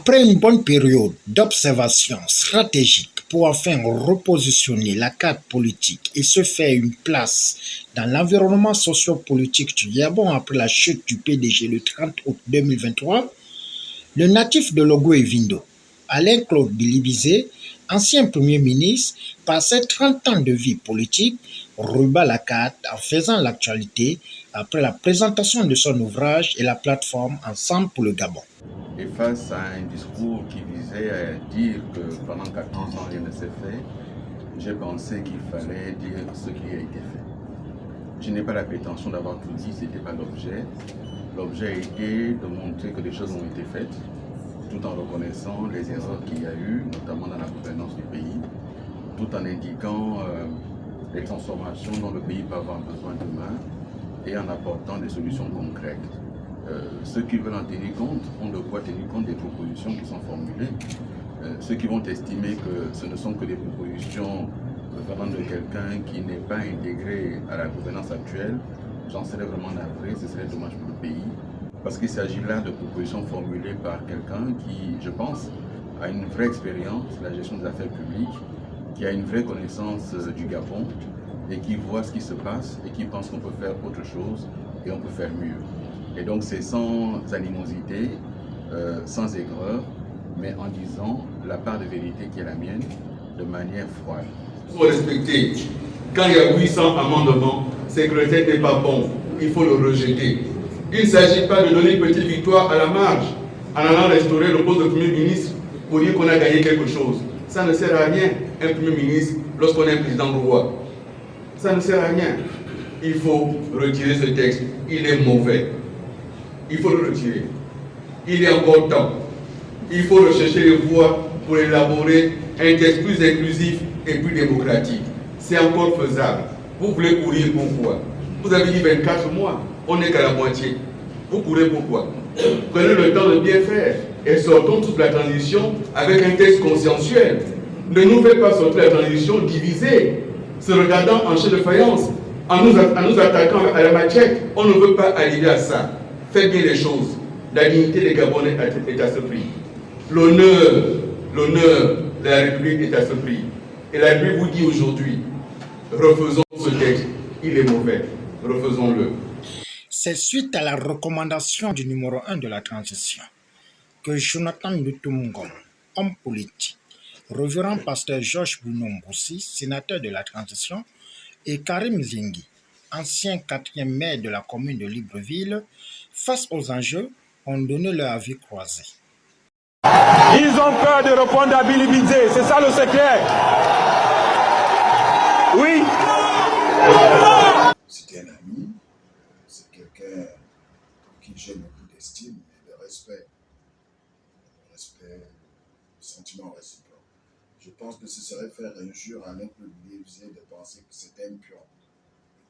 Après une bonne période d'observation stratégique pour enfin repositionner la carte politique et se faire une place dans l'environnement socio-politique du Gabon après la chute du PDG le 30 août 2023, le natif de Logou et Vindo, Alain-Claude Bilibizé, ancien Premier ministre, passait 30 ans de vie politique, rebat la carte en faisant l'actualité après la présentation de son ouvrage et la plateforme Ensemble pour le Gabon. Et face à un discours qui visait à dire que pendant 14 ans rien ne s'est fait, j'ai pensé qu'il fallait dire ce qui a été fait. Je n'ai pas la prétention d'avoir tout dit, ce n'était pas l'objet. L'objet a été de montrer que des choses ont été faites, tout en reconnaissant les erreurs qu'il y a eu, notamment dans la gouvernance du pays, tout en indiquant les transformations dont le pays peut avoir besoin demain et en apportant des solutions concrètes. Ceux qui veulent en tenir compte ont de quoi tenir compte des propositions qui sont formulées. Ceux qui vont estimer que ce ne sont que des propositions venant de quelqu'un qui n'est pas intégré à la gouvernance actuelle, j'en serais vraiment navré, ce serait dommage pour le pays. Parce qu'il s'agit là de propositions formulées par quelqu'un qui, je pense, a une vraie expérience de la gestion des affaires publiques, qui a une vraie connaissance du Gabon et qui voit ce qui se passe et qui pense qu'on peut faire autre chose et on peut faire mieux. Et donc c'est sans animosité, sans aigreur, mais en disant la part de vérité qui est la mienne de manière froide. Il faut respecter. Quand il y a 800 amendements, c'est que le texte n'est pas bon. Il faut le rejeter. Il ne s'agit pas de donner une petite victoire à la marge en allant restaurer le poste de Premier ministre pour dire qu'on a gagné quelque chose. Ça ne sert à rien, un Premier ministre, lorsqu'on est un président roi. Ça ne sert à rien. Il faut retirer ce texte. Il est mauvais. Il faut le retirer. Il est encore temps. Il faut rechercher les voies pour élaborer un texte plus inclusif et plus démocratique. C'est encore faisable. Vous voulez courir pourquoi? Vous avez dit 24 mois. On n'est qu'à la moitié. Vous courez pourquoi? Prenez le temps de bien faire et sortons toute la transition avec un texte consensuel. Ne nous faites pas sortir la transition divisée, se regardant en chef de faïence, en nous attaquant à la machette. On ne veut pas arriver à ça. Faites bien les choses. La dignité des Gabonais est à ce prix. L'honneur de la République est à ce prix. Et la République vous dit aujourd'hui, refaisons ce texte. Il est mauvais. Refaisons-le. C'est suite à la recommandation du numéro 1 de la transition que Jonathan Lutumungom, homme politique, révérend pasteur Georges Bounomboussi, sénateur de la transition, et Karim Zingi, ancien 4e maire de la commune de Libreville, face aux enjeux, ont donné leur avis croisé. Ils ont peur de répondre à Bilibizé, c'est ça le secret. Oui. C'est un ami, c'est quelqu'un pour qui j'ai beaucoup d'estime et de respect. Le sentiment réciproque. Je pense que ce serait faire injure à Alain Claude Bilibizé de penser que c'est un pion.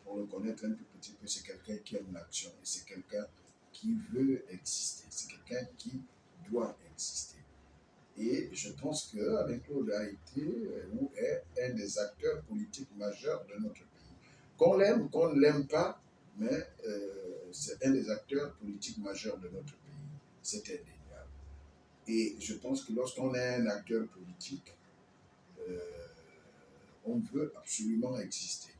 Pour le connaître un petit peu, c'est quelqu'un qui aime l'action et c'est quelqu'un qui veut exister. C'est quelqu'un qui doit exister. Et je pense que Alain Claude a été ou est un des acteurs politiques majeurs de notre pays. Qu'on l'aime, qu'on ne l'aime pas, mais c'est un des acteurs politiques majeurs de notre pays. C'est indéniable. Et je pense que lorsqu'on est un acteur politique, on veut absolument exister.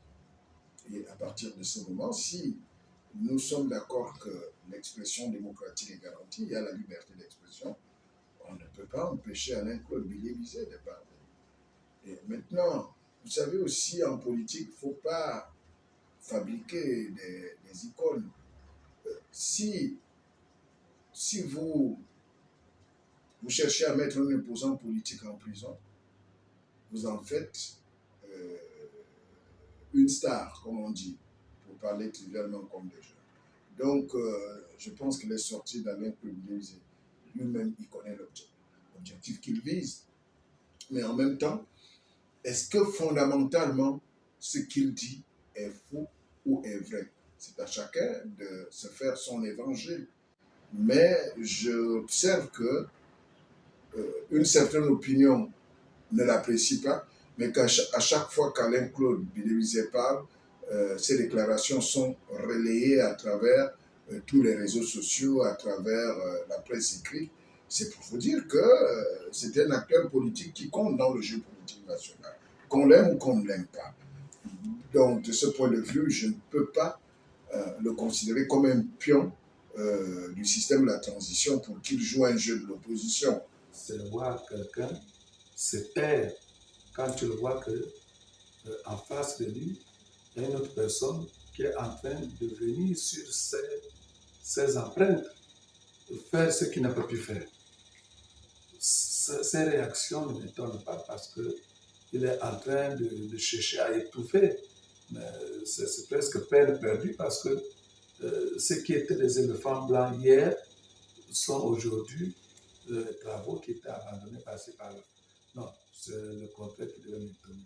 Et à partir de ce moment, si nous sommes d'accord que l'expression démocratique est garantie, il y a la liberté d'expression, on ne peut pas empêcher Alain Claude Bilibizé de parler. Et maintenant, vous savez aussi, en politique, il ne faut pas fabriquer des icônes. Si vous cherchez à mettre un opposant politique en prison, vous en faites une star, comme on dit, pour parler trivialement comme des gens. Donc, je pense qu'il est sorti d'Alain Claude Bilibizé. Lui-même, il connaît l'objectif qu'il vise. Mais en même temps, est-ce que fondamentalement, ce qu'il dit est faux ou est vrai? C'est à chacun de se faire son évangile. Mais j'observe que une certaine opinion ne l'apprécie pas, mais qu'à chaque fois qu'Alain Claude Bilibizé parle, ces déclarations sont relayées à travers tous les réseaux sociaux, à travers la presse écrite, C'est pour vous dire que c'est un acteur politique qui compte dans le jeu politique national, qu'on l'aime ou qu'on ne l'aime pas. Donc, de ce point de vue, je ne peux pas le considérer comme un pion du système de la transition pour qu'il joue un jeu de l'opposition. C'est voir quelqu'un se taire quand tu le vois que en face de lui, il y a une autre personne qui est en train de venir sur ses empreintes, faire ce qu'il n'a pas pu faire. Ces réactions ne m'étonnent pas parce qu'il est en train de chercher à étouffer. C'est presque peine perdue parce que ceux qui étaient des éléphants blancs hier sont aujourd'hui les travaux qui étaient abandonnés par ces parents. Non, c'est le contraire qui devait m'étonner.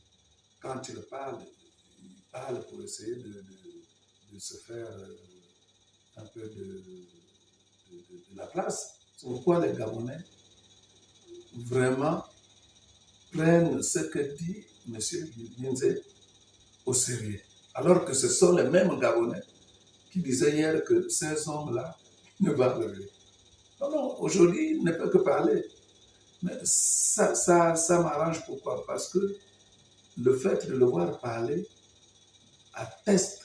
Quand il parle pour essayer de se faire un peu de la place. C'est pourquoi les Gabonais vraiment prennent ce que dit M. Lindsay au sérieux. Alors que ce sont les mêmes Gabonais qui disaient hier que ces hommes-là ne valent rien. Non, aujourd'hui, il ne peut que parler. Mais ça m'arrange. Pourquoi? Parce que le fait de le voir parler atteste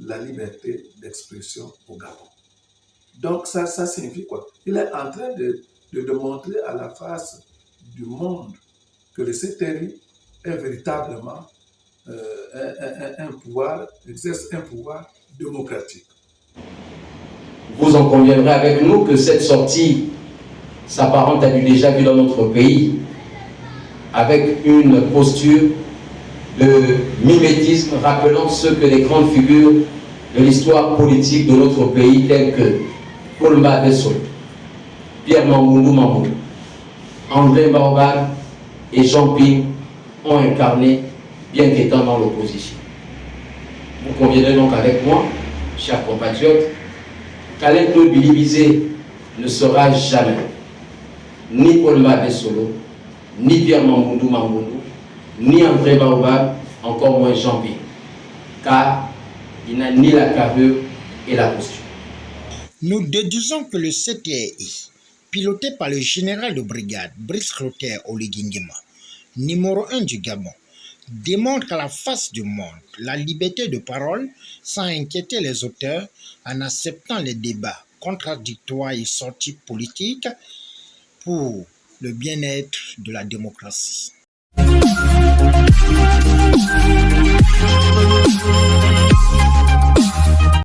la liberté d'expression au Gabon. Donc ça signifie quoi? Il est en train de montrer à la face du monde que le CTRI est véritablement un pouvoir, exerce un pouvoir démocratique. Vous en conviendrez avec nous que cette sortie s'apparente à du déjà vu dans notre pays, avec une posture de mimétisme rappelant ce que les grandes figures de l'histoire politique de notre pays, telles que Paul Mahabeso, Pierre Mamboundou Mamboundou, André Baobab et Jean Ping ont incarné, bien qu'étant dans l'opposition. Vous conviendrez donc avec moi, chers compatriotes, qu'Alain Claude Billy ne sera jamais ni Paul Mahabeso, ni Pierre Mamboundou Mamboundou, ni André Baobab, encore moins Jean Ping, car il n'a ni la carrure et la posture. Nous déduisons que le CTRI, piloté par le général de brigade Brice Clotaire Oligingema, numéro 1 du Gabon, démontre à la face du monde la liberté de parole sans inquiéter les auteurs en acceptant les débats contradictoires et sorties politiques pour le bien-être de la démocratie.